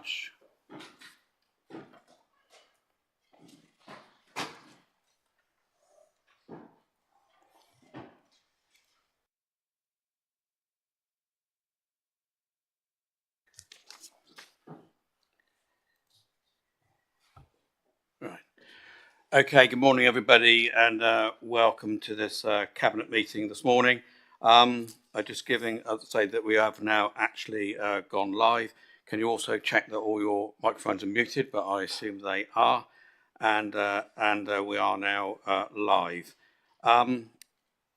Right. Okay, good morning, everybody, and welcome to this Cabinet meeting this morning. I'm just giving, I'll say that we have now actually gone live. Can you also check that all your microphones are muted, but I assume they are, and we are now live.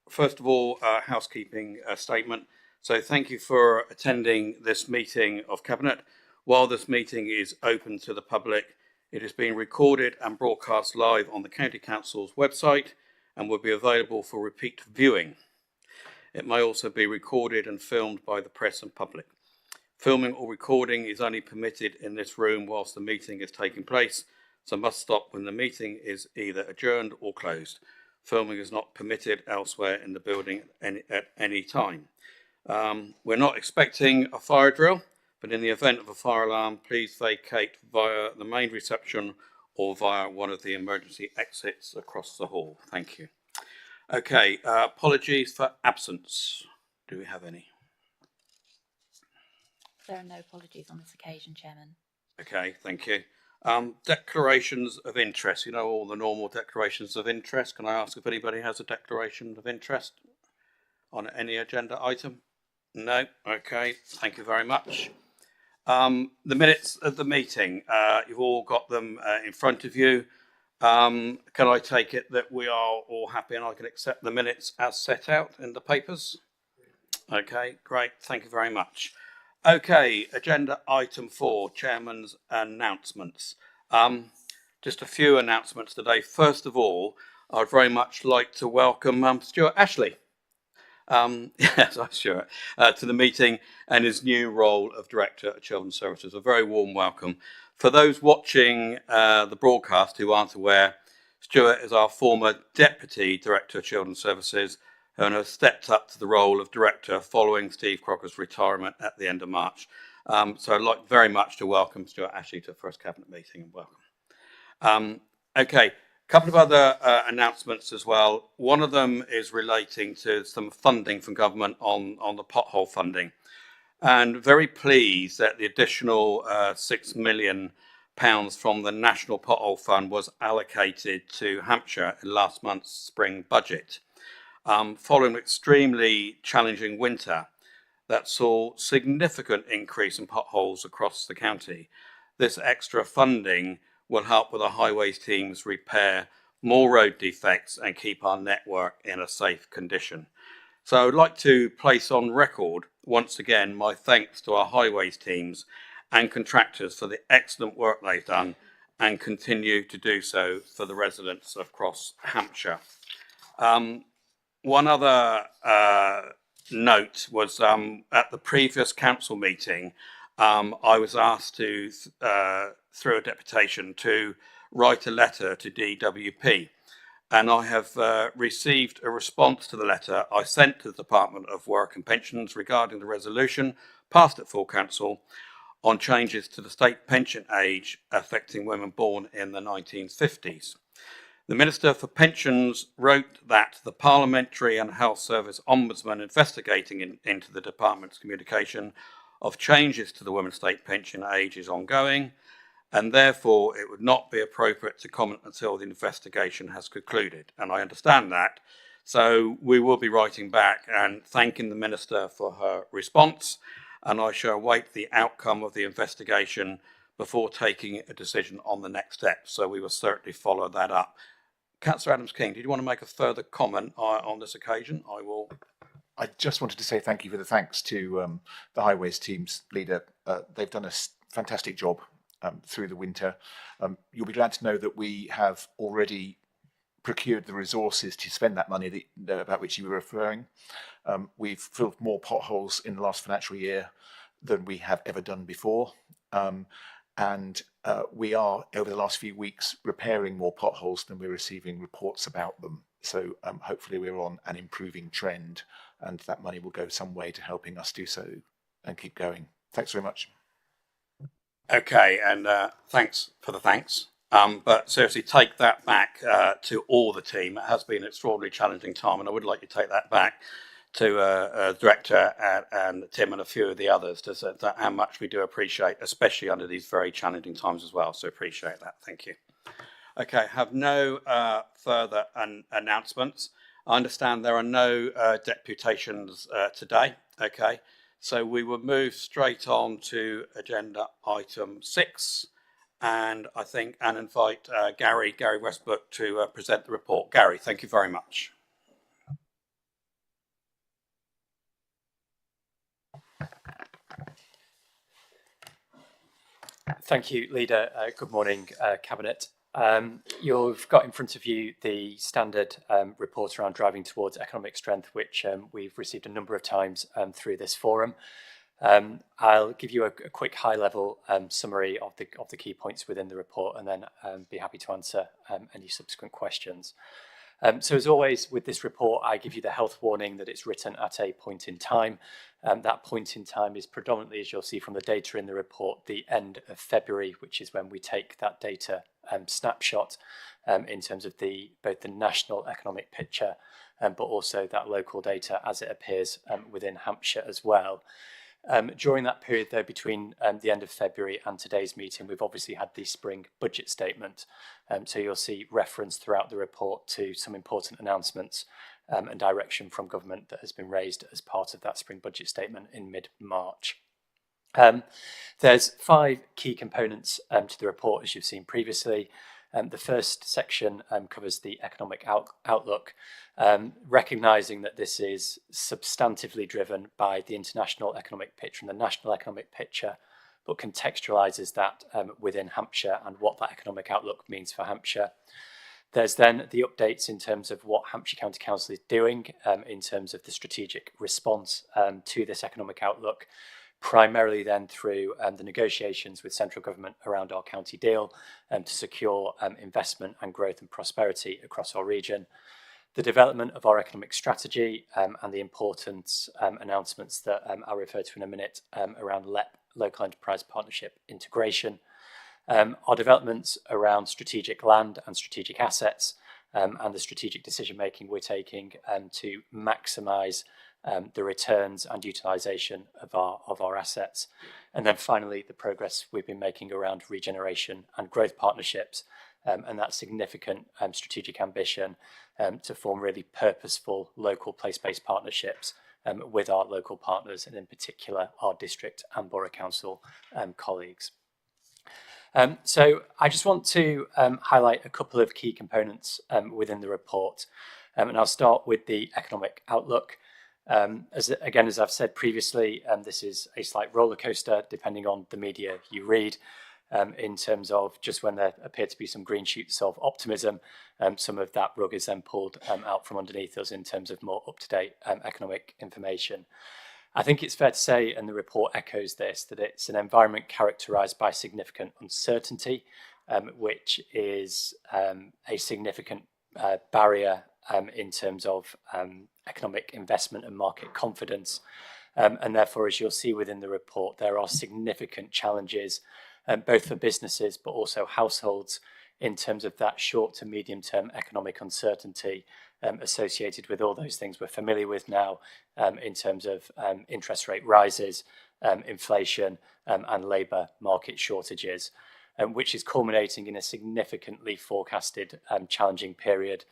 First of all, housekeeping statement. So thank you for attending this meeting of Cabinet. While this meeting is open to the public, it is being recorded and broadcast live on the County Council's website and will be available for repeat viewing. It may also be recorded and filmed by the press and public. Filming or recording is only permitted in this room whilst the meeting is taking place, so must stop when the meeting is either adjourned or closed. Filming is not permitted elsewhere in the building at any time. We're not expecting a fire drill, but in the event of a fire alarm, please vacate via the main reception or via one of the emergency exits across the hall. Thank you. Okay, apologies for absence. Do we have any? There are no apologies on this occasion, Chairman. Okay, thank you. Declarations of interest. You know all the normal declarations of interest. Can I ask if anybody has a declaration of interest on any agenda item? No? Okay, thank you very much. The minutes of the meeting, you've all got them in front of you. Can I take it that we are all happy and I can accept the minutes as set out in the papers? Okay, great. Thank you very much. Okay, agenda item 4, Chairman's announcements. Just a few announcements today. First of all, I'd very much like to welcome Stuart Ashley. Yes, I'm sure, to the meeting and his new role of Director of Children's Services. A very warm welcome. For those watching the broadcast who aren't aware, Stuart is our former Deputy Director of Children's Services and has stepped up to the role of Director following Steve Crocker's retirement at the end of March. So I'd like very much to welcome Stuart Ashley to the first Cabinet meeting and welcome. Okay, a couple of other announcements as well. One of them is relating to some funding from government on the pothole funding. And very pleased that the additional £6 million from the National Pothole Fund was allocated to Hampshire in last month's spring budget. Following an extremely challenging winter that saw significant increase in potholes across the county. This extra funding will help with our highways teams repair more road defects and keep our network in a safe condition. So I would like to place on record once again my thanks to our highways teams and contractors for the excellent work they've done and continue to do so for the residents across Hampshire. One other note was at the previous council meeting, I was asked to, through a deputation, to write a letter to DWP. And I have received a response to the letter I sent to the Department of Work and Pensions regarding the resolution passed at full council on changes to the state pension age affecting women born in the 1950s. The Minister for Pensions wrote that the Parliamentary and Health Service Ombudsman investigating into the Department's communication of changes to the women's state pension age is ongoing, and therefore it would not be appropriate to comment until the investigation has concluded. And I understand that. So we will be writing back and thanking the Minister for her response, and I shall await the outcome of the investigation before taking a decision on the next step. So we will certainly follow that up. Councillor Adams-King, did you want to make a further comment on this occasion? I just wanted to say thank you for the thanks to the highways team's leader. They've done a fantastic job through the winter. You'll be glad to know that we have already procured the resources to spend that money about which you were referring. We've filled more potholes in the last financial year than we have ever done before. And we are, over the last few weeks, repairing more potholes than we're receiving reports about them. So hopefully we're on an improving trend, and that money will go some way to helping us do so and keep going. Thanks very much. Okay, and thanks for the thanks. But seriously, take that back to all the team. It has been an extraordinarily challenging time, and I would like you to take that back to Director and Tim and a few of the others to say that how much we do appreciate, especially under these very challenging times as well. So appreciate that. Thank you. Okay, have no further announcements. I understand there are no deputations today. Okay, so we will move straight on to agenda item 6, and I think and invite Gary Westbrook to present the report. Gary, thank you very much. Thank you, Leader. Good morning, Cabinet. You've got in front of you the standard report around driving towards economic strength, which we've received a number of times through this forum. I'll give you a quick high-level summary of the key points within the report, and then be happy to answer any subsequent questions. So as always with this report, I give you the health warning that it's written at a point in time. That point in time is predominantly, as you'll see from the data in the report, the end of February, which is when we take that data snapshot in terms of both the national economic picture, but also that local data as it appears within Hampshire as well. During that period, though, between the end of February and today's meeting, we've obviously had the spring budget statement. So you'll see reference throughout the report to some important announcements and direction from government that has been raised as part of that spring budget statement in mid-March. There's 5 key components to the report, as you've seen previously. The first section covers the economic outlook, recognising that this is substantively driven by the international economic picture and the national economic picture, but contextualises that within Hampshire and what that economic outlook means for Hampshire. There's then the updates in terms of what Hampshire County Council is doing in terms of the strategic response to this economic outlook, primarily then through the negotiations with central government around our county deal to secure investment and growth and prosperity across our region. The development of our economic strategy and the important announcements that I'll refer to in a minute around LEP, Local Enterprise Partnership integration. Our developments around strategic land and strategic assets and the strategic decision making we're taking to maximise the returns and utilisation of our assets. And then finally, the progress we've been making around regeneration and growth partnerships and that significant strategic ambition to form really purposeful local place-based partnerships with our local partners, and in particular our district and borough council colleagues. So I just want to highlight a couple of key components within the report, and I'll start with the economic outlook. As I've said previously, this is a slight roller coaster depending on the media you read, in terms of just when there appear to be some green shoots of optimism, some of that rug is then pulled out from underneath us in terms of more up-to-date economic information. I think it's fair to say, and the report echoes this, that it's an environment characterised by significant uncertainty, which is a significant barrier in terms of economic investment and market confidence. And therefore, as you'll see within the report, there are significant challenges, both for businesses but also households, in terms of that short to medium term economic uncertainty associated with all those things we're familiar with now in terms of interest rate rises, inflation and labour market shortages, which is culminating in a significantly forecasted challenging period,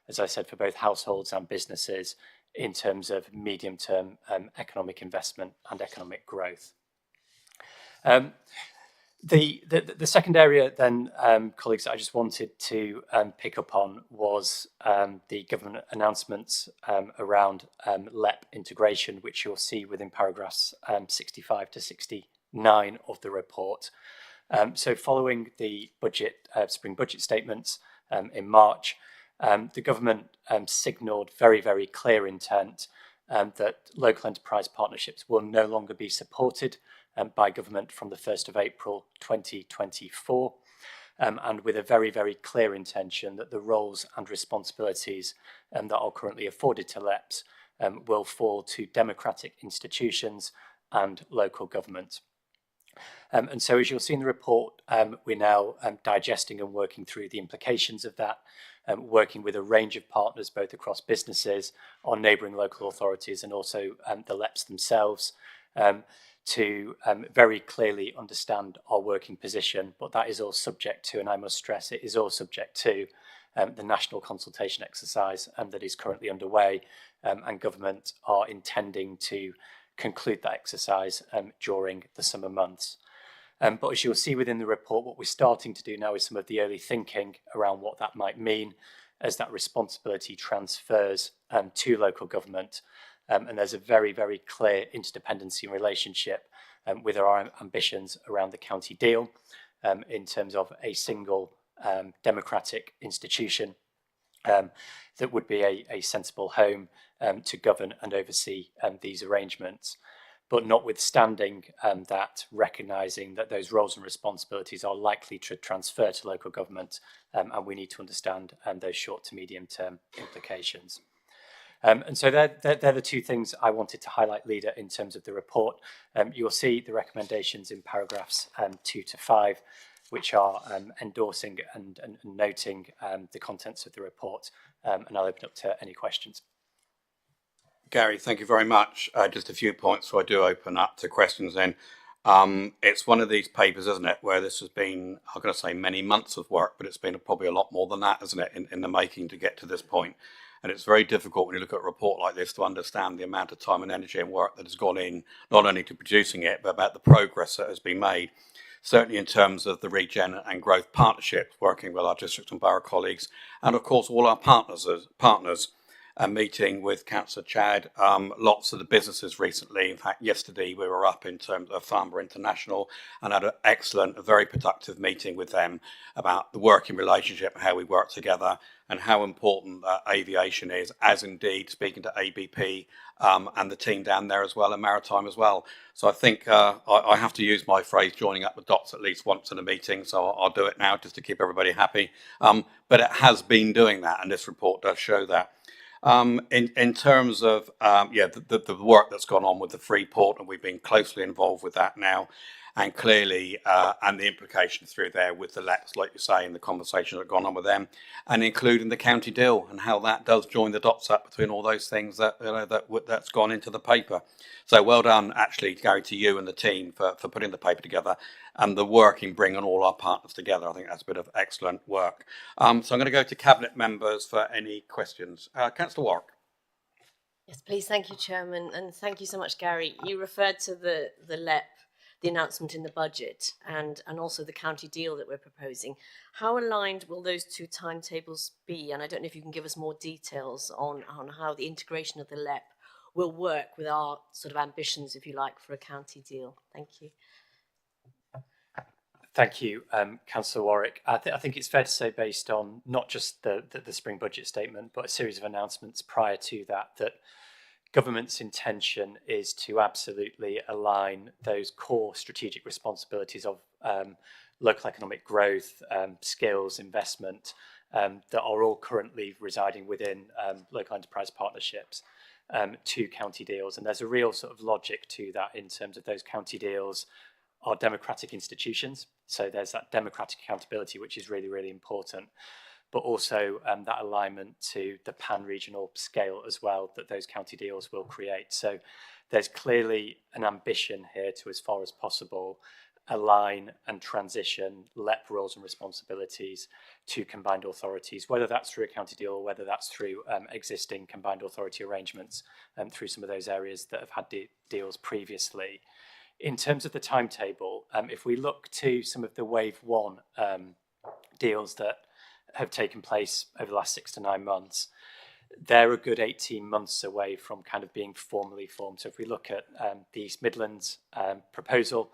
as I said, for both households and businesses in terms of medium term economic investment and economic growth. The second area then, colleagues, that I just wanted to pick up on was the government announcements around LEP integration, which you'll see within paragraphs 65 to 69 of the report. So following the spring budget statements in March, the government signalled very, very clear intent that local enterprise partnerships will no longer be supported by government from the 1st of April 2024, and with a very, very clear intention that the roles and responsibilities that are currently afforded to LEPs will fall to democratic institutions and local government. And so as you'll see in the report, we're now digesting and working through the implications of that, working with a range of partners, both across businesses, our neighbouring local authorities, and also the LEPs themselves, to very clearly understand our working position. But that is all subject to, and I must stress, it is all subject to the national consultation exercise that is currently underway, and government are intending to conclude that exercise during the summer months. But as you'll see within the report, what we're starting to do now is some of the early thinking around what that might mean as that responsibility transfers to local government. And there's a very, very clear interdependency and relationship with our ambitions around the county deal in terms of a single democratic institution that would be a sensible home to govern and oversee these arrangements. But notwithstanding that, recognising that those roles and responsibilities are likely to transfer to local government, and we need to understand those short to medium term implications. And so they're the two things I wanted to highlight, Leader, in terms of the report. You'll see the recommendations in paragraphs 2 to 5, which are endorsing and noting the contents of the report, and I'll open up to any questions. Gary, thank you very much. Just a few points so I do open up to questions then. It's one of these papers, isn't it, where this has been, I'm going to say many months of work, but it's been probably a lot more than that, isn't it, in the making to get to this point. And it's very difficult when you look at a report like this to understand the amount of time and energy and work that has gone in, not only to producing it, but about the progress that has been made. Certainly in terms of the Regen and Growth Partnership, working with our district and borough colleagues, and of course all our partners. A meeting with Councillor Chad, lots of the businesses recently. In fact, yesterday we were up in terms of Farnborough International and had an excellent, a very productive meeting with them about the working relationship and how we work together and how important aviation is, as indeed speaking to ABP and the team down there as well, and Maritime as well. So I think I have to use my phrase, joining up the dots at least once in a meeting, so I'll do it now just to keep everybody happy. But it has been doing that, and this report does show that. In terms of the work that's gone on with the Freeport, and we've been closely involved with that now, and clearly and the implications through there with the LEPs, like you say, in the conversations that have gone on with them, and including the county deal and how that does join the dots up between all those things that that's gone into the paper. So well done, actually, Gary, to you and the team for putting the paper together and the work in bringing all our partners together. I think that's a bit of excellent work. So I'm going to go to Cabinet members for any questions. Councillor Warwick. Yes, please. Thank you, Chairman. And thank you so much, Gary. You referred to the LEP, the announcement in the budget, and also the county deal that we're proposing. How aligned will those two timetables be? And I don't know if you can give us more details on how the integration of the LEP will work with our sort of ambitions, if you like, for a county deal. Thank you. Thank you, Councillor Warwick. I think it's fair to say, based on not just the spring budget statement, but a series of announcements prior to that government's intention is to absolutely align those core strategic responsibilities of local economic growth, skills, investment, that are all currently residing within local enterprise partnerships to county deals. And there's a real sort of logic to that in terms of those county deals are democratic institutions. So there's that democratic accountability, which is really, really important, but also that alignment to the pan-regional scale as well that those county deals will create. So there's clearly an ambition here to, as far as possible, align and transition LEP roles and responsibilities to combined authorities, whether that's through a county deal or whether that's through existing combined authority arrangements through some of those areas that have had deals previously. In terms of the timetable, if we look to some of the Wave 1 deals that have taken place over the last 6 to 9 months, they're a good 18 months away from kind of being formally formed. So if we look at the East Midlands proposal,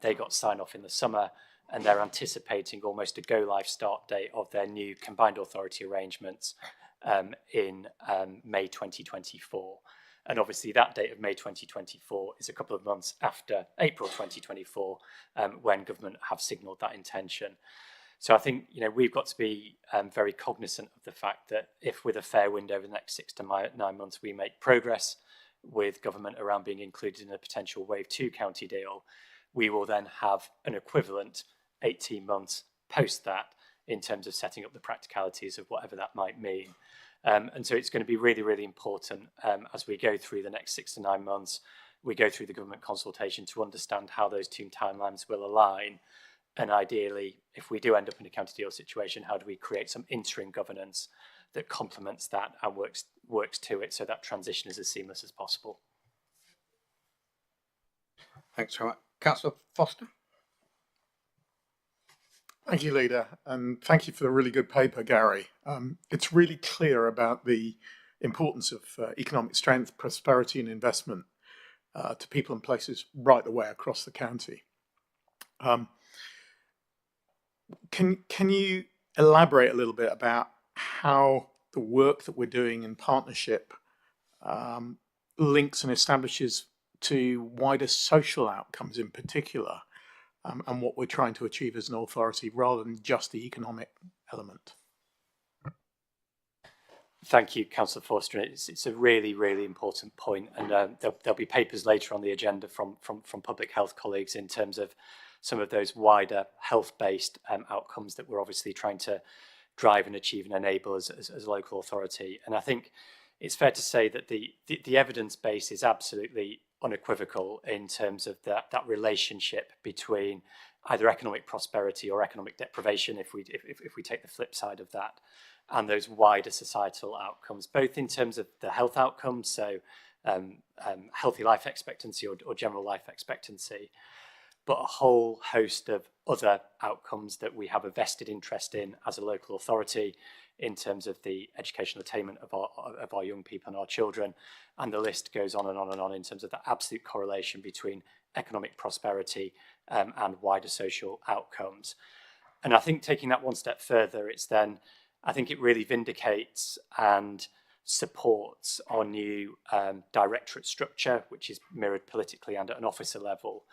they got sign-off in the summer, and they're anticipating almost a go-live start date of their new combined authority arrangements in May 2024. And obviously that date of May 2024 is a couple of months after April 2024, when government have signalled that intention. So I think, we've got to be very cognizant of the fact that if with a fair wind over the next 6 to 9 months, we make progress with government around being included in a potential Wave 2 county deal, we will then have an equivalent 18 months post that in terms of setting up the practicalities of whatever that might mean. And so it's going to be really, really important as we go through the next 6 to 9 months, we go through the government consultation to understand how those two timelines will align. And ideally, if we do end up in a county deal situation, how do we create some interim governance that complements that and works to it so that transition is as seamless as possible? Thanks very much. Councillor Foster? Thank you, Leader, and thank you for the really good paper, Gary. It's really clear about the importance of economic strength, prosperity and investment to people and places right the way across the county. Can you elaborate a little bit about how the work that we're doing in partnership links and establishes to wider social outcomes in particular, and what we're trying to achieve as an authority rather than just the economic element? Thank you, Councillor Forster. It's a really, really important point, and there'll be papers later on the agenda from public health colleagues in terms of some of those wider health-based outcomes that we're obviously trying to drive and achieve and enable as a local authority. And I think it's fair to say that the evidence base is absolutely unequivocal in terms of that relationship between either economic prosperity or economic deprivation, if we take the flip side of that, and those wider societal outcomes, both in terms of the health outcomes, so healthy life expectancy or general life expectancy, but a whole host of other outcomes that we have a vested interest in as a local authority in terms of the educational attainment of our young people and our children. And the list goes on and on and on in terms of the absolute correlation between economic prosperity and wider social outcomes. And I think taking that one step further, I think it really vindicates and supports our new directorate structure, which is mirrored politically and at an officer level,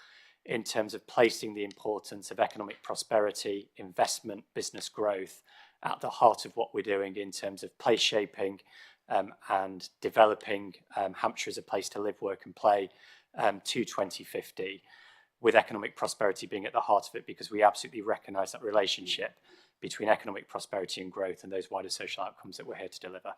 in terms of placing the importance of economic prosperity, investment, business growth at the heart of what we're doing in terms of place shaping and developing Hampshire as a place to live, work and play to 2050, with economic prosperity being at the heart of it, because we absolutely recognise that relationship between economic prosperity and growth and those wider social outcomes that we're here to deliver.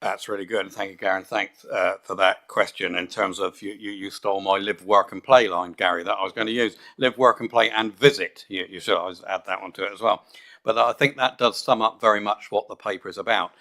That's really good. And thank you, Gary. And thanks for that question. In terms of you stole my live, work and play line, Gary, that I was going to use. Live, work and play and visit. You should always add that one to it as well. But I think that does sum up very much what the paper is about.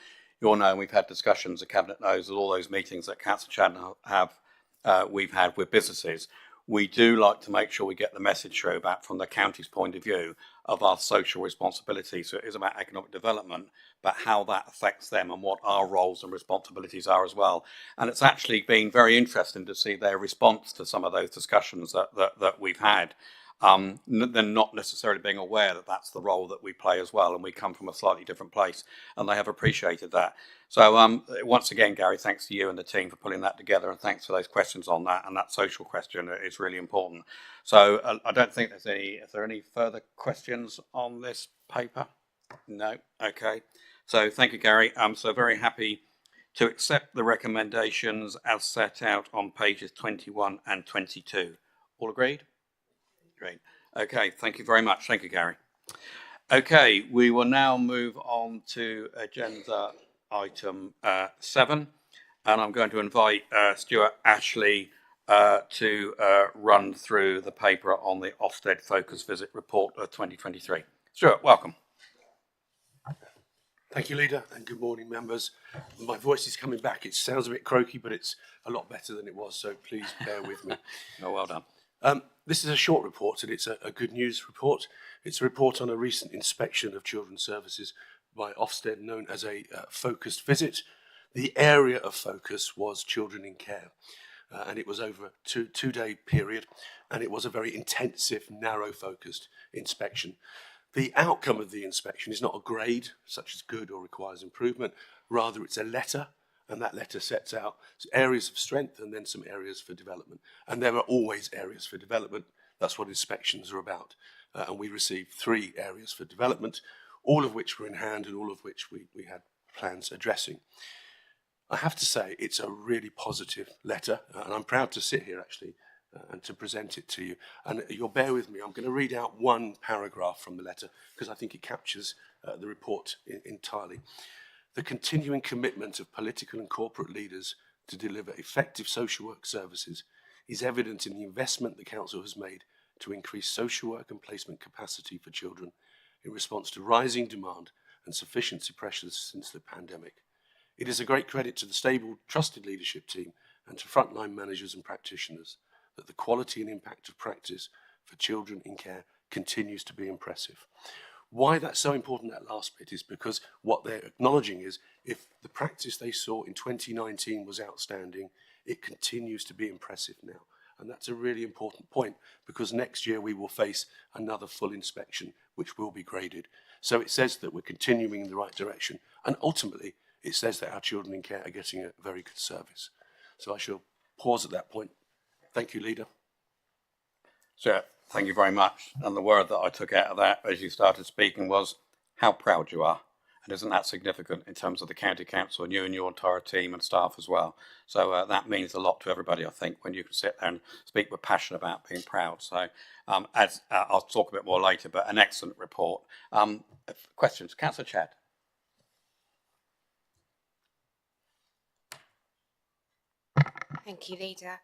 You all know, and we've had discussions, the Cabinet knows, all those meetings that Councillor Chadden we've had with businesses. We do like to make sure we get the message through back from the county's point of view of our social responsibility. So it is about economic development, but how that affects them and what our roles and responsibilities are as well. And it's actually been very interesting to see their response to some of those discussions that we've had. They're not necessarily being aware that that's the role that we play as well, and we come from a slightly different place, and they have appreciated that. So once again, Gary, thanks to you and the team for putting that together, and thanks for those questions on that, and that social question is really important. So I don't think is there any further questions on this paper? No? Okay. So thank you, Gary. I'm so very happy to accept the recommendations as set out on pages 21 and 22. All agreed? Great. Okay, thank you very much. Thank you, Gary. Okay, we will now move on to agenda item 7, and I'm going to invite Stuart Ashley to run through the paper on the Ofsted Focus Visit Report of 2023. Stuart, welcome. Thank you, Leader, and good morning, members. My voice is coming back. It sounds a bit croaky, but it's a lot better than it was, so please bear with me. Oh, well done. This is a short report, and it's a good news report. It's a report on a recent inspection of children's services by Ofsted, known as a focused visit. The area of focus was children in care, and it was over a two-day period, and it was a very intensive, narrow-focused inspection. The outcome of the inspection is not a grade, such as good or requires improvement. Rather, it's a letter, and that letter sets out areas of strength and then some areas for development. And there are always areas for development. That's what inspections are about. And we received 3 areas for development, all of which were in hand and all of which we had plans addressing. I have to say, it's a really positive letter, and I'm proud to sit here actually and to present it to you. And you'll bear with me, I'm going to read out one paragraph from the letter because I think it captures the report entirely. The continuing commitment of political and corporate leaders to deliver effective social work services is evident in the investment the Council has made to increase social work and placement capacity for children in response to rising demand and sufficiency pressures since the pandemic. It is a great credit to the stable, trusted leadership team and to frontline managers and practitioners that the quality and impact of practice for children in care continues to be impressive. Why that's so important, that last bit, is because what they're acknowledging is if the practice they saw in 2019 was outstanding, it continues to be impressive now. And that's a really important point because next year we will face another full inspection, which will be graded. So it says that we're continuing in the right direction. And ultimately, it says that our children in care are getting a very good service. So I shall pause at that point. Thank you, Leader. So, thank you very much. And the word that I took out of that as you started speaking was how proud you are. And isn't that significant in terms of the County Council and you and your entire team and staff as well? So that means a lot to everybody, I think, when you can sit there and speak with passion about being proud. So as I'll talk a bit more later, but an excellent report. Questions? Councillor Chad. Thank you, Leader.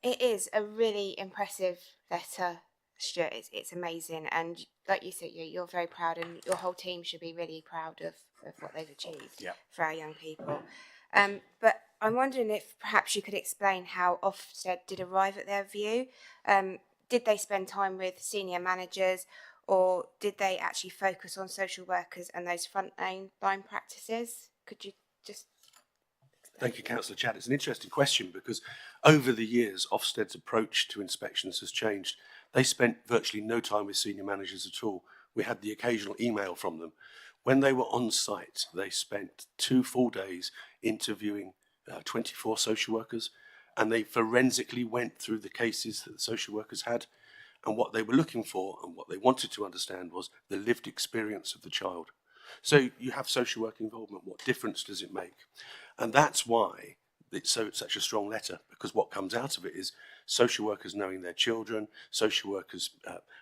It is a really impressive letter, Stuart. It's amazing, and like you said, you're very proud, and your whole team should be really proud of what they've achieved for our young people. But I'm wondering if perhaps you could explain how Ofsted did arrive at their view. Did they spend time with senior managers, or did they actually focus on social workers and those frontline practices? Could you just... Thank you, Councillor Chad. It's an interesting question because over the years, Ofsted's approach to inspections has changed. They spent virtually no time with senior managers at all. We had the occasional email from them. When they were on site, they spent 2 full days interviewing 24 social workers, and they forensically went through the cases that the social workers had. And what they were looking for and what they wanted to understand was the lived experience of the child. So you have social work involvement. What difference does it make? And that's why it's such a strong letter, because what comes out of it is social workers knowing their children, social workers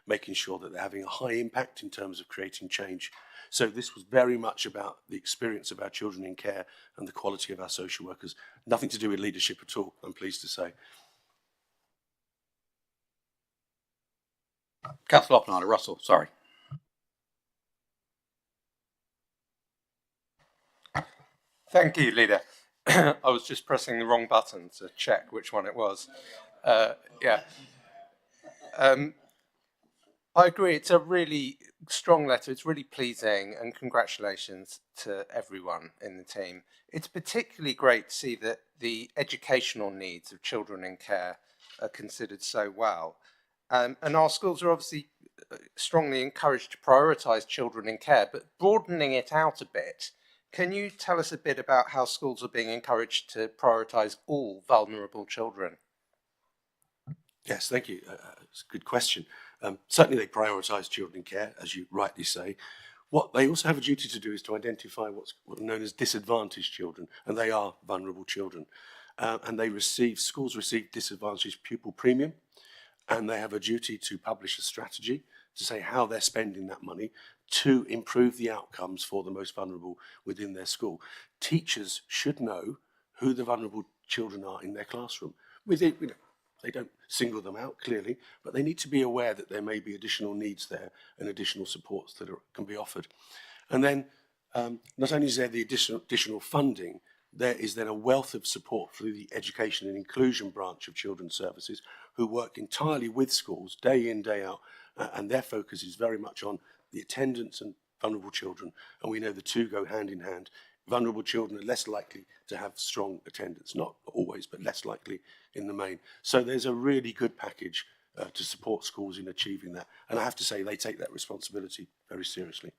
making sure that they're having a high impact in terms of creating change. So this was very much about the experience of our children in care and the quality of our social workers. Nothing to do with leadership at all, I'm pleased to say. Councillor Oppenheimer, Russell, sorry. Thank you, Leader. I was just pressing the wrong button to check which one it was. I agree, it's a really strong letter, it's really pleasing, and congratulations to everyone in the team. It's particularly great to see that the educational needs of children in care are considered so well. And our schools are obviously strongly encouraged to prioritise children in care, but broadening it out a bit, can you tell us a bit about how schools are being encouraged to prioritise all vulnerable children? Yes, thank you. It's a good question. Certainly they prioritise children in care, as you rightly say. What they also have a duty to do is to identify what's known as disadvantaged children, and they are vulnerable children. And schools receive disadvantaged pupil premium, and they have a duty to publish a strategy to say how they're spending that money to improve the outcomes for the most vulnerable within their school. Teachers should know who the vulnerable children are in their classroom. They don't single them out clearly, but they need to be aware that there may be additional needs there and additional supports that can be offered. And then not only is there the additional funding, there is then a wealth of support through the Education and Inclusion branch of Children's Services, who work entirely with schools day in, day out, and their focus is very much on the attendance and vulnerable children, and we know the two go hand in hand. Vulnerable children are less likely to have strong attendance, not always, but less likely in the main. So there's a really good package to support schools in achieving that, and I have to say they take that responsibility very seriously.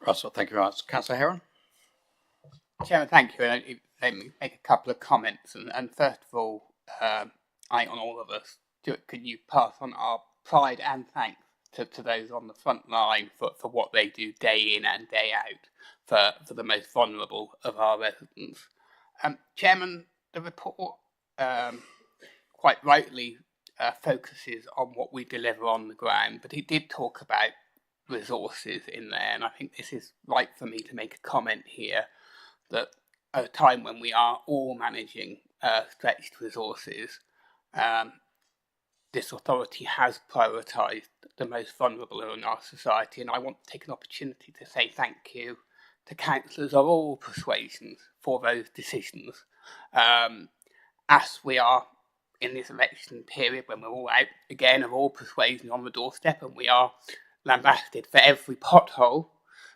Russell, thank you very much. Councillor Heron? Chairman, thank you. And let me make a couple of comments. And first of all, I, on all of us, can you pass on our pride and thanks to those on the front line for what they do day in and day out for the most vulnerable of our residents. Chairman, the report quite rightly focuses on what we deliver on the ground, but he did talk about resources in there, and I think this is right for me to make a comment here that at a time when we are all managing stretched resources, this authority has prioritised the most vulnerable in our society, and I want to take an opportunity to say thank you to councillors of all persuasions for those decisions. As we are in this election period, when we're all out again of all persuasion on the doorstep, and we are lambasted for every pothole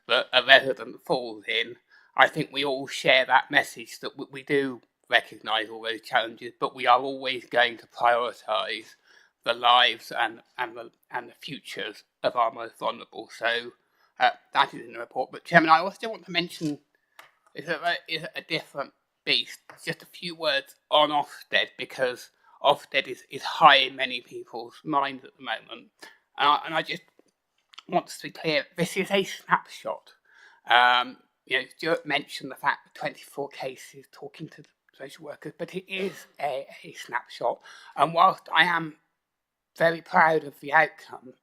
that a resident falls in, I think we all share that message that we do recognise all those challenges, but we are always going to prioritise the lives and the futures of our most vulnerable. So that is in the report. But Chairman, I also want to mention is a different beast. Just a few words on Ofsted, because Ofsted is high in many people's minds at the moment, and I just want to be clear. This is a snapshot. Stuart mentioned the fact that 24 cases talking to the social workers, but it is a snapshot. And whilst I am very proud of the outcome,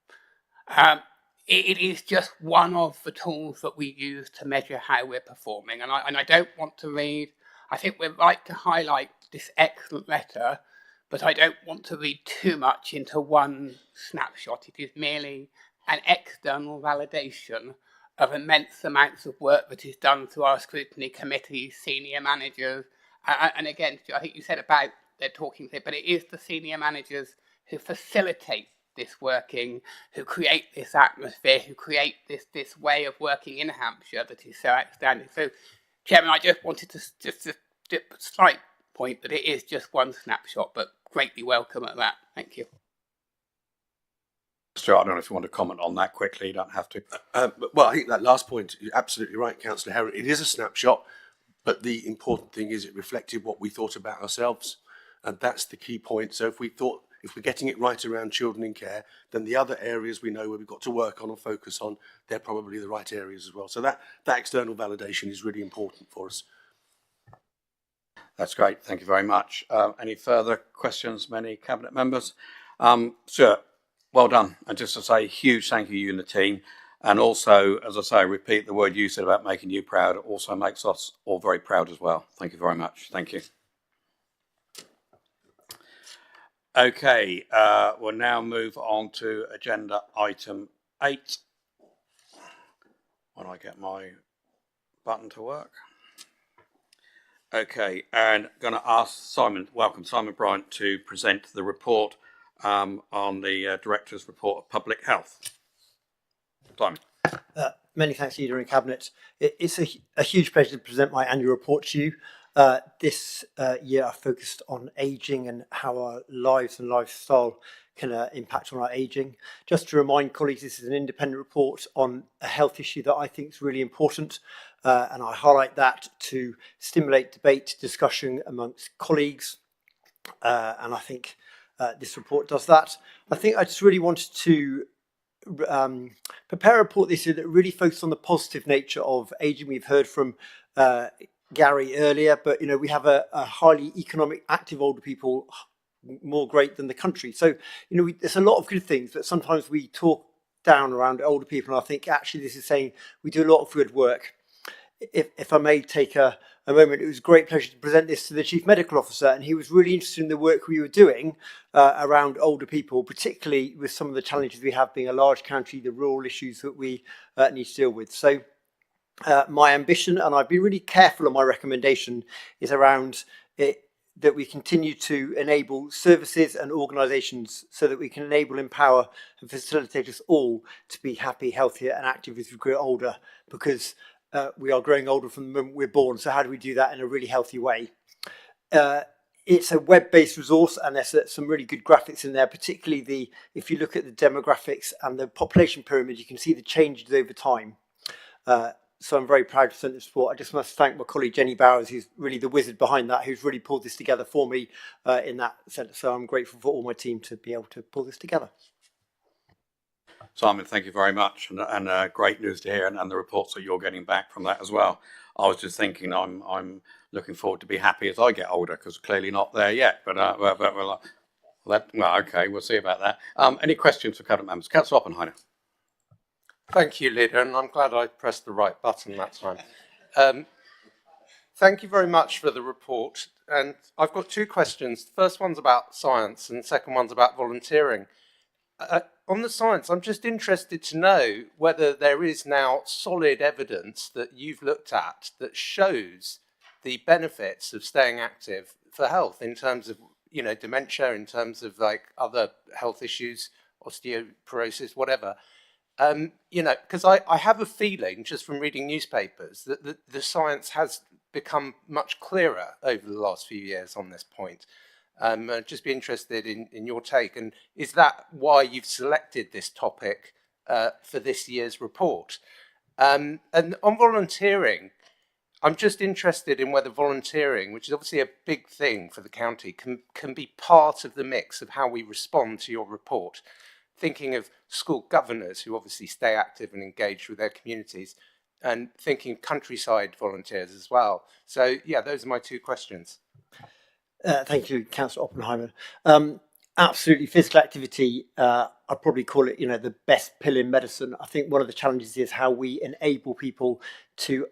it is just one of the tools that we use to measure how we're performing. And I don't want to read, I think we're right to highlight this excellent letter, but I don't want to read too much into one snapshot. It is merely an external validation of immense amounts of work that is done through our scrutiny committees, senior managers, and again, I think you said about they're talking to it, but it is the senior managers who facilitate this working, who create this atmosphere, who create this way of working in Hampshire that is so outstanding. So, Chairman, I just wanted to just a slight point that it is just one snapshot, but greatly welcome at that. Thank you. Stuart, I don't know if you want to comment on that quickly. You don't have to. Well, I think that last point, you're absolutely right, Councillor Herron. It is a snapshot, but the important thing is it reflected what we thought about ourselves, and that's the key point. So if we're getting it right around children in care, then the other areas we know where we've got to work on or focus on, they're probably the right areas as well. So that external validation is really important for us. That's great. Thank you very much. Any further questions from any Cabinet members? Stuart, well done. And just to say, huge thank you, you and the team. And also, as I say, repeat the word you said about making you proud. It also makes us all very proud as well. Thank you very much. Thank you. Okay, we'll now move on to agenda item 8. When I get my button to work. Okay, and going to ask Simon Bryant to present the report on the Director's Report of Public Health. Simon. Many thanks, Leader and Cabinet. It's a huge pleasure to present my annual report to you. This year I focused on ageing and how our lives and lifestyle can impact on our ageing. Just to remind colleagues, this is an independent report on a health issue that I think is really important, and I highlight that to stimulate debate, discussion amongst colleagues, and I think this report does that. I think I just really wanted to prepare a report this year that really focuses on the positive nature of ageing. We've heard from Gary earlier, but we have a highly economic, active older people, more great than the country. So there's a lot of good things, but sometimes we talk down around older people, and I think actually this is saying we do a lot of good work. If I may take a moment, it was a great pleasure to present this to the Chief Medical Officer, and he was really interested in the work we were doing around older people, particularly with some of the challenges we have being a large country, the rural issues that we need to deal with. So my ambition, and I've been really careful on my recommendation, is around it, that we continue to enable services and organisations so that we can enable, empower and facilitate us all to be happy, healthier and active as we grow older, because we are growing older from the moment we're born. So how do we do that in a really healthy way? It's a web-based resource, and there's some really good graphics in there, particularly if you look at the demographics and the population pyramid, you can see the changes over time. So I'm very proud to present this report. I just must thank my colleague Jenny Bowers, who's really the wizard behind that, who's really pulled this together for me in that sense. So I'm grateful for all my team to be able to pull this together. Simon, thank you very much, and great news to hear, and the reports that you're getting back from that as well. I was just thinking, I'm looking forward to be happy as I get older, because clearly not there yet. But well, okay, we'll see about that. Any questions for current members? Councillor Oppenheimer. Thank you, Leader, and I'm glad I pressed the right button that time. Thank you very much for the report. And I've got two questions. The first one's about science and the second one's about volunteering. On the science, I'm just interested to know whether there is now solid evidence that you've looked at that shows the benefits of staying active for health in terms of, you know, dementia, in terms of like other health issues, osteoporosis, whatever. You know, because I have a feeling just from reading newspapers that the science has become much clearer over the last few years on this point. I'd just be interested in your take. And is that why you've selected this topic for this year's report? And on volunteering, I'm just interested in whether volunteering, which is obviously a big thing for the county, can be part of the mix of how we respond to your report. Thinking of school governors who obviously stay active and engaged with their communities, and thinking countryside volunteers as well. So yeah, those are my two questions. Thank you, Councillor Oppenheimer. Absolutely, physical activity, I'd probably call it, you know, the best pill in medicine. I think one of the challenges is how we enable people to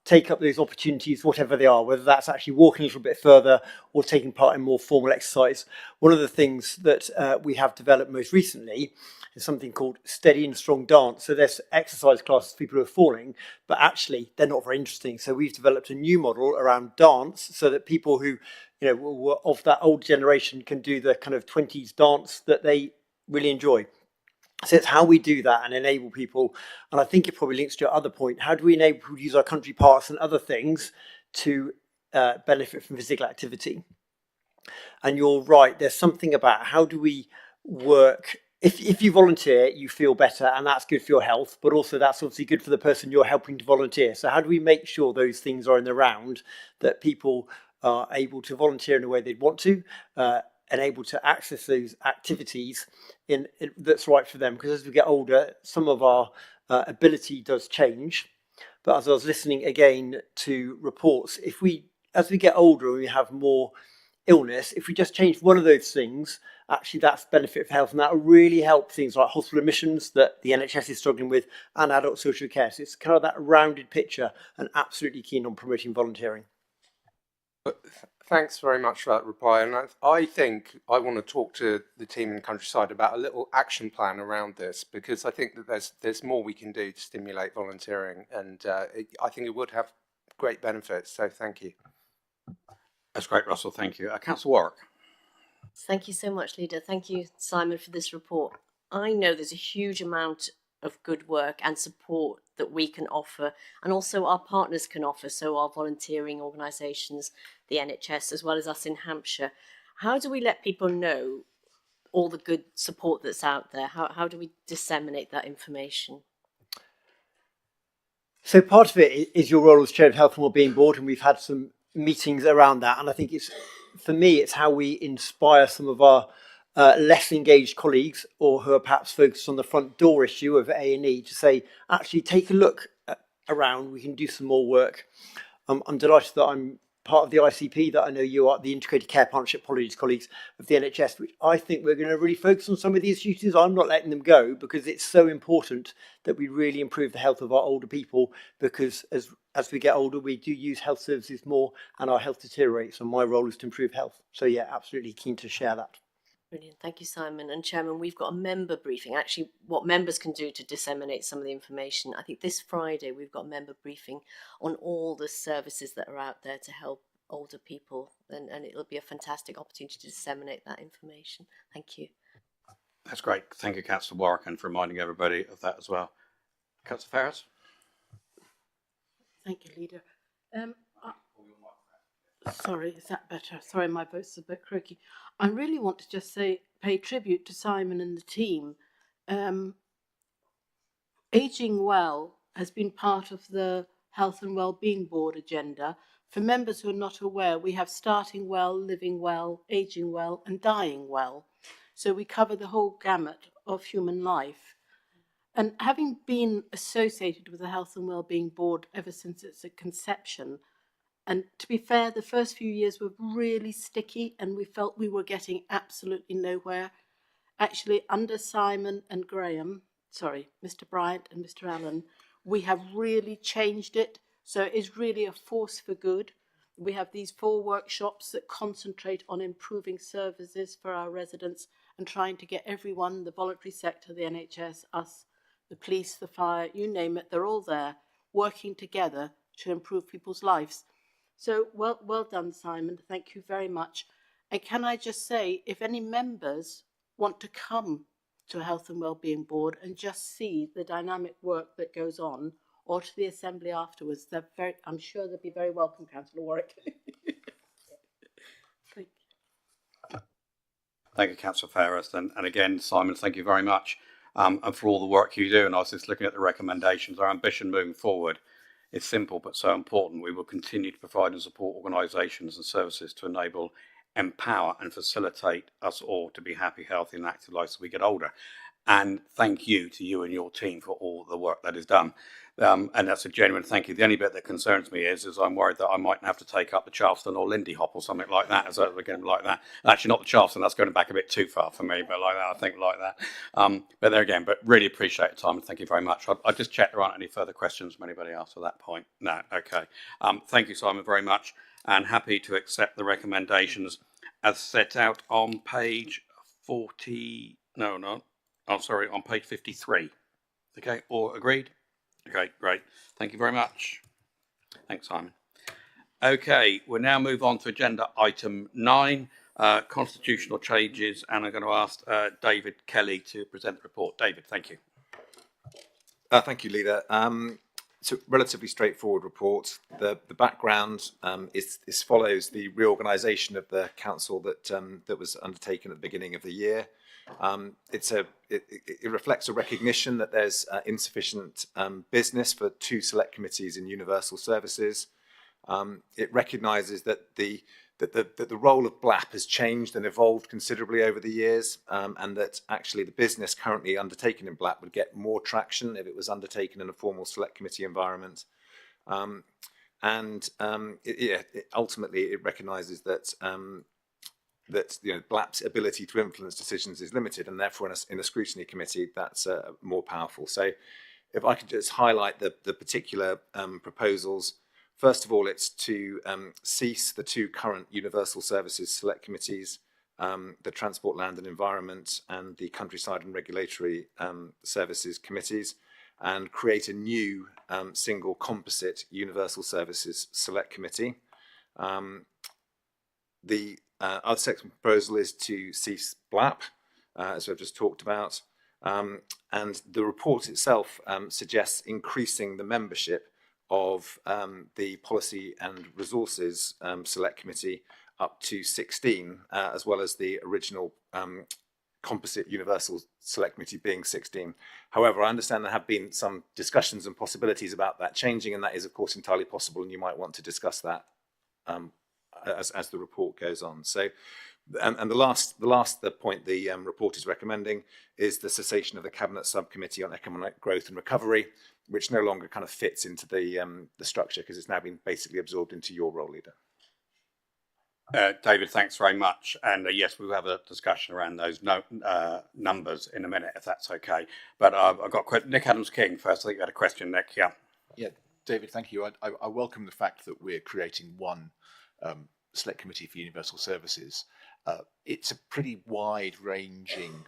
take up those opportunities, whatever they are, whether that's actually walking a little bit further or taking part in more formal exercise. One of the things that we have developed most recently is something called Steady and Strong Dance. So there's exercise classes for people who are falling, but actually they're not very interesting. So we've developed a new model around dance so that people who, you know, were of that old generation can do the kind of 20s dance that they really enjoy. So it's how we do that and enable people. And I think it probably links to your other point. How do we enable people to use our country parks and other things to benefit from physical activity? And you're right, there's something about how do we work. If you volunteer, you feel better, and that's good for your health, but also that's obviously good for the person you're helping to volunteer. So how do we make sure those things are in the round, that people are able to volunteer in a way they'd want to, and able to access those activities in that's right for them? Because as we get older, some of our ability does change. But as I was listening again to reports, as we get older and we have more illness, if we just change one of those things, actually that's benefit for health, and that will really help things like hospital admissions that the NHS is struggling with and adult social care. So it's kind of that rounded picture, and absolutely keen on promoting volunteering. Thanks very much for that reply. And I think I want to talk to the team in Countryside about a little action plan around this, because I think that there's more we can do to stimulate volunteering, and I think it would have great benefits. So thank you. That's great, Russell. Thank you. Councillor Warwick. Thank you so much, Leader. Thank you, Simon, for this report. I know there's a huge amount of good work and support that we can offer, and also our partners can offer, so our volunteering organisations, the NHS, as well as us in Hampshire. How do we let people know all the good support that's out there? How do we disseminate that information? So part of it is your role as Chair of the Health and Wellbeing Board, and we've had some meetings around that, and I think for me it's how we inspire some of our less engaged colleagues, or who are perhaps focused on the front door issue of A&E, to say, actually take a look around, we can do some more work. I'm delighted that I'm part of the ICP, that I know you are, the Integrated Care Partnership colleagues of the NHS, which I think we're going to really focus on some of these issues. I'm not letting them go, because it's so important that we really improve the health of our older people, because as we get older, we do use health services more and our health deteriorates, and my role is to improve health. So yeah, absolutely keen to share that. Brilliant. Thank you, Simon. And Chairman, we've got a member briefing, actually what members can do to disseminate some of the information. I think this Friday we've got a member briefing on all the services that are out there to help older people, and it'll be a fantastic opportunity to disseminate that information. Thank you. That's great. Thank you, Councillor Warwick, and for reminding everybody of that as well. Councillor Ferris. Thank you, Leader. Sorry, is that better? Sorry, my voice is a bit croaky. I really want to just pay tribute to Simon and the team. Ageing well has been part of the Health and Wellbeing Board agenda. For members who are not aware, we have starting well, living well, ageing well, and dying well. So we cover the whole gamut of human life. And having been associated with the Health and Wellbeing Board ever since its conception, and to be fair, the first few years were really sticky and we felt we were getting absolutely nowhere. Actually, under Simon and Graham, Mr. Bryant and Mr. Allen, we have really changed it. So it is really a force for good. We have these 4 workshops that concentrate on improving services for our residents and trying to get everyone, the voluntary sector, the NHS, us, the police, the fire, you name it, they're all there working together to improve people's lives. So well done, Simon. Thank you very much. And can I just say, if any members want to come to a Health and Wellbeing Board and just see the dynamic work that goes on, or to the Assembly afterwards, I'm sure they'll be very welcome, Councillor Warwick. Thank you, Councillor Fairhurst. And again, Simon, thank you very much and for all the work you do. And I was just looking at the recommendations. Our ambition moving forward is simple but so important. We will continue to provide and support organisations and services to enable, empower and facilitate us all to be happy, healthy and active lives as we get older. And thank you to you and your team for all the work that is done. And that's a genuine thank you. The only bit that concerns me is I'm worried that I might have to take up the Charleston or Lindy Hop or something like that, as again like that. Actually, not the Charleston. That's going back a bit too far for me, but like that, I think like that. But there again, but really appreciate your time and thank you very much. I just checked there aren't any further questions from anybody else at that point. No, okay. Thank you, Simon, very much, and happy to accept the recommendations as set out on page 40. No, no. Oh, sorry, on page 53. Okay, all agreed? Okay, great. Thank you very much. Thanks, Simon. Okay, we'll now move on to agenda item 9, constitutional changes, and I'm going to ask David Kelly to present the report. David, thank you. Thank you, Leader. It's a relatively straightforward report. The background is follows the reorganisation of the council that was undertaken at the beginning of the year. It reflects a recognition that there's insufficient business for 2 select committees in universal services. It recognises that the role of BLAP has changed and evolved considerably over the years, and that actually the business currently undertaken in BLAP would get more traction if it was undertaken in a formal select committee environment. Ultimately, it recognises that BLAP's ability to influence decisions is limited, and therefore in a scrutiny committee that's more powerful. So if I could just highlight the particular proposals. First of all, it's to cease the 2 current universal services select committees, the Transport, Land and Environment and the Countryside and Regulatory Services committees, and create a new single composite universal services select committee. The other second proposal is to cease BLAP, as we've just talked about, and the report itself suggests increasing the membership of the Policy and Resources Select Committee up to 16, as well as the original Composite Universal Select Committee being 16. However, I understand there have been some discussions and possibilities about that changing, and that is, of course, entirely possible, and you might want to discuss that as the report goes on. So, and the last point the report is recommending is the cessation of the Cabinet Subcommittee on Economic Growth and Recovery, which no longer kind of fits into the structure because it's now been basically absorbed into your role, Leader. David, thanks very much. And yes, we'll have a discussion around those numbers in a minute, if that's okay. But I've got Nick Adams-King first. I think you had a question, Nick. Yeah. Yeah, David, thank you. I welcome the fact that we're creating one select committee for universal services. It's a pretty wide-ranging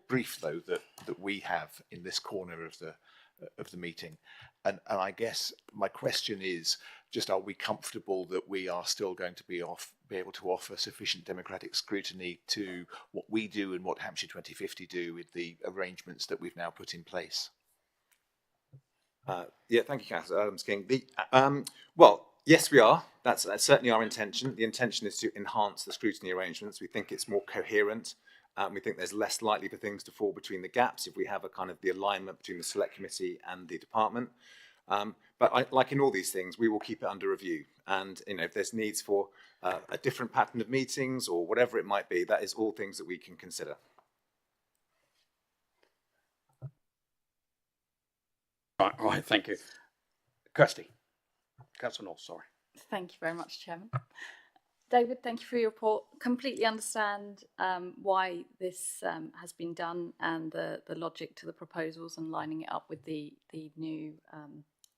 brief, though, that we have in this corner of the meeting, and I guess my question is just: are we comfortable that we are still going to be able to offer sufficient democratic scrutiny to what we do and what Hampshire 2050 do with the arrangements that we've now put in place? Yeah, thank you, Councillor Adams-King. Well, yes, we are. That's certainly our intention. The intention is to enhance the scrutiny arrangements. We think it's more coherent. We think there's less likely for things to fall between the gaps if we have a kind of the alignment between the select committee and the department. But like in all these things, we will keep it under review. And if there's needs for a different pattern of meetings or whatever it might be, that is all things that we can consider. Right, thank you. Kirsty. Councillor North, sorry. Thank you very much, Chairman. David, thank you for your report. Completely understand why this has been done and the logic to the proposals and lining it up with the new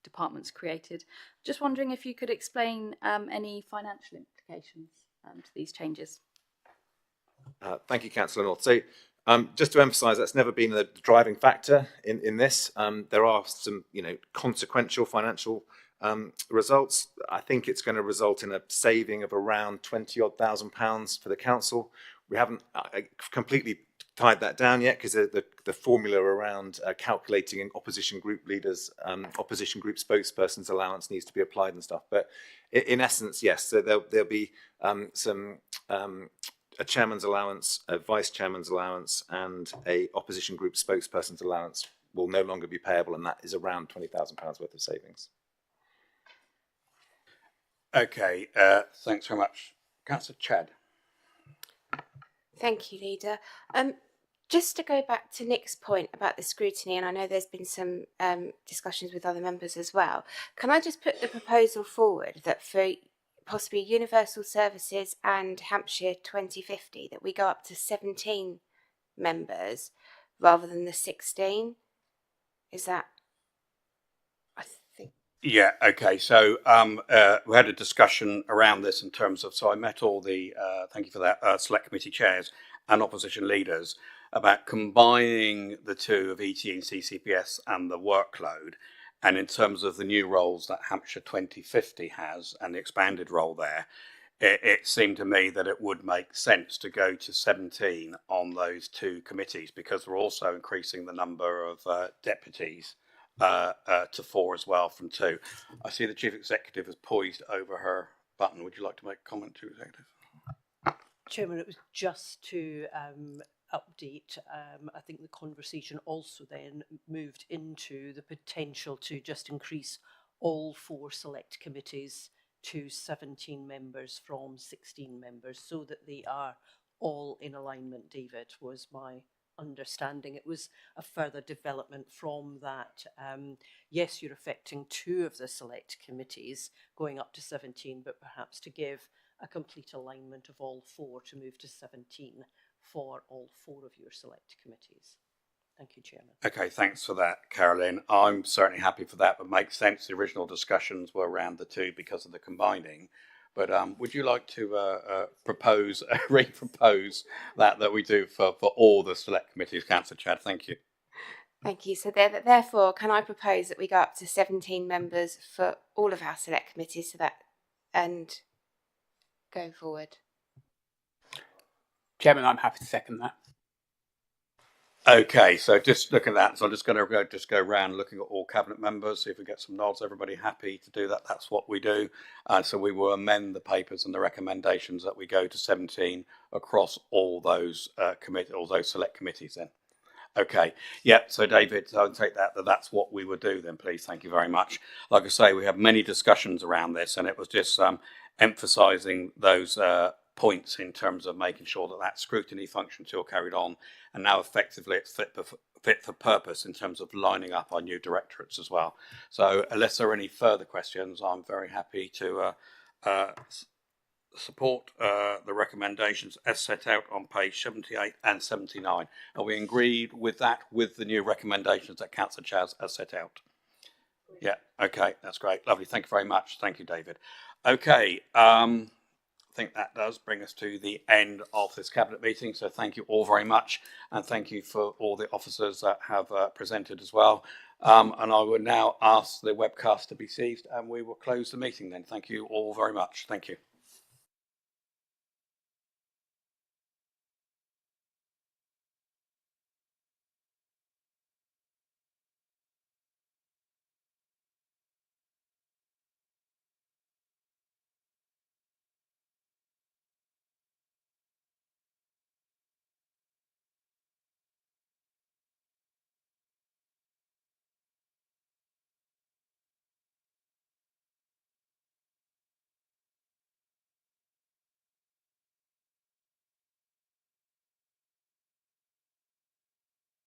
departments created. Just wondering if you could explain any financial implications to these changes. Thank you, Councillor North. So just to emphasise, that's never been the driving factor in this. There are some, consequential financial results. I think it's going to result in a saving of around £20,000 for the council. We haven't completely tied that down yet because the formula around calculating opposition group leaders, opposition group spokespersons allowance needs to be applied and stuff. But in essence, yes. So there'll be a chairman's allowance, a vice chairman's allowance, and a opposition group spokesperson's allowance will no longer be payable, and that is around £20,000 worth of savings. Okay, thanks very much. Councillor Chad. Thank you, Leader. Just to go back to Nick's point about the scrutiny, and I know there's been some discussions with other members as well, can I just put the proposal forward that for possibly Universal Services and Hampshire 2050, that we go up to 17 members rather than the 16? Is that, I think... Yeah, okay. So we had a discussion around this in terms of, so I met all the, thank you for that, select committee chairs and opposition leaders about combining the two of ET and CCPS and the workload. And in terms of the new roles that Hampshire 2050 has and the expanded role there, it seemed to me that it would make sense to go to 17 on those two committees because we're also increasing the number of deputies to 4 as well from 2. I see the Chief Executive has poised over her button. Would you like to make a comment, Chief Executive? Chairman, it was just to update. I think the conversation also then moved into the potential to just increase all 4 select committees to 17 members from 16 members so that they are all in alignment, David, was my understanding. It was a further development from that. Yes, you're affecting 2 of the select committees going up to 17, but perhaps to give a complete alignment of all 4 to move to 17 for all 4 of your select committees. Thank you, Chairman. Okay, thanks for that, Caroline. I'm certainly happy for that, but makes sense. The original discussions were around the 2 because of the combining. But would you like to propose, re-propose that we do for all the select committees, Councillor Chad? Thank you. Thank you. So therefore, can I propose that we go up to 17 members for all of our select committees so that, and go forward? Chairman, I'm happy to second that. Okay, so just looking at that, so I'm just going to go around looking at all cabinet members, see if we get some nods. Everybody happy to do that? That's what we do. So we will amend the papers and the recommendations that we go to 17 across all those all those select committees. Then, okay, yeah. So David, I'll take that's what we would do then. Please, thank you very much. Like I say, we have many discussions around this, and it was just emphasising those points in terms of making sure that scrutiny function still carried on, and now effectively it's fit for purpose in terms of lining up our new directorates as well. So unless there are any further questions, I'm very happy to support the recommendations as set out on page 78 and 79. Are we agreed with that, with the new recommendations that Councillor Chaz has set out? Yeah, okay, that's great. Lovely. Thank you very much. Thank you, David. Okay, I think that does bring us to the end of this cabinet meeting. So thank you all very much, and thank you for all the officers that have presented as well. And I will now ask the webcast to be ceased, and we will close the meeting then. Thank you all very much. Thank you.